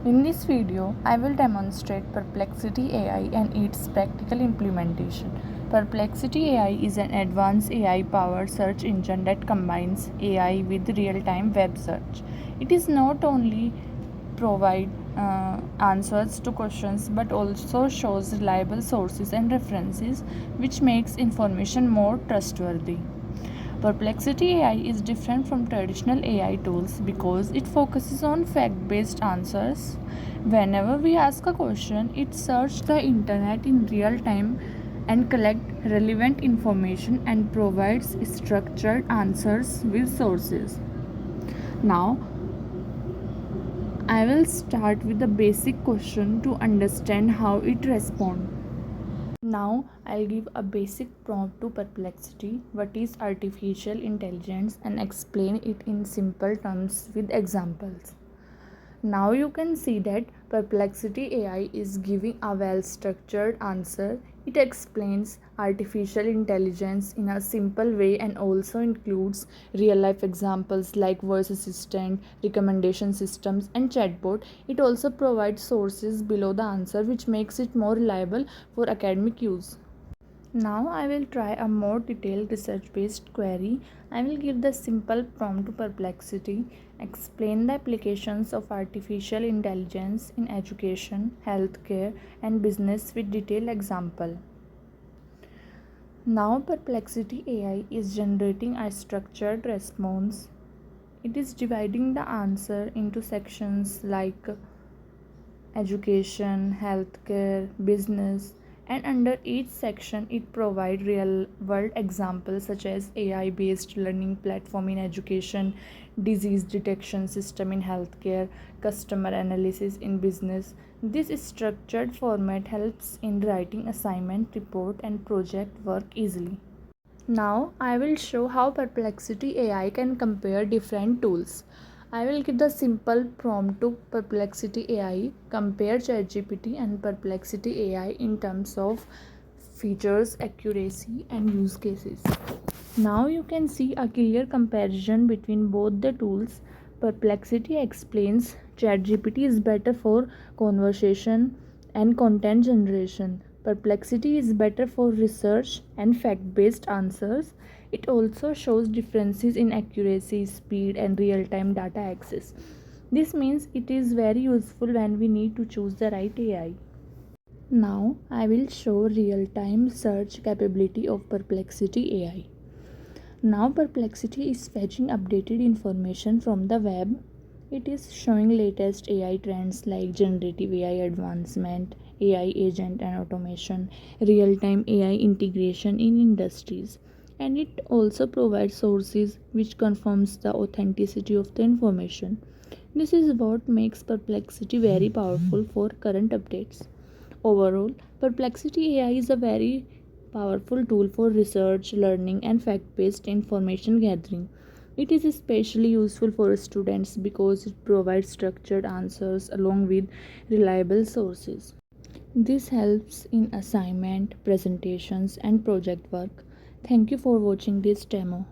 In this video, I will demonstrate Perplexity AI and its practical implementation. Perplexity AI is an advanced AI-powered search engine that combines AI with real-time web search. It is not only provide answers to questions but also shows reliable sources and references, which makes information more trustworthy. Perplexity AI is different from traditional AI tools because it focuses on fact based answers. Whenever we ask a question, it searches the internet in real time and collects relevant information and provides structured answers with sources. Now, I will start with the basic question to understand how it responds. Now I'll give a basic prompt to Perplexity, what is artificial intelligence, and explain it in simple terms with examples. Now you can see that Perplexity AI is giving a well-structured answer. It explains artificial intelligence in a simple way and also includes real-life examples like voice assistant, recommendation systems, and chatbot. It also provides sources below the answer, which makes it more reliable for academic use. Now I will try a more detailed research-based query. I will give the simple prompt to Perplexity. Explain the applications of artificial intelligence in education, healthcare, and business with detailed example. Now Perplexity AI is generating a structured response. It is dividing the answer into sections like education, healthcare, business, and under each section it provides real world examples such as AI based learning platform in education, disease detection system in healthcare, customer analysis in business. This structured format helps in writing assignment, report, and project work easily. Now I will show how Perplexity AI can compare different tools. I will give the simple prompt to Perplexity AI, compare ChatGPT and Perplexity AI in terms of features, accuracy, and use cases. Now you can see a clear comparison between both the tools. Perplexity explains ChatGPT is better for conversation and content generation. Perplexity is better for research and fact based answers. It also shows differences in accuracy, speed, and real time data access. This means it is very useful when we need to choose the right AI. Now I will show real time search capability of Perplexity AI. Now Perplexity is fetching updated information from the web. It is showing latest AI trends like generative AI advancement, AI agent and automation, real-time AI integration in industries. And it also provides sources which confirms the authenticity of the information. This is what makes Perplexity very powerful for current updates. Overall, Perplexity AI is a very powerful tool for research, learning, and fact based information gathering. It is especially useful for students because it provides structured answers along with reliable sources. This helps in assignment, presentations, and project work. Thank you for watching this demo.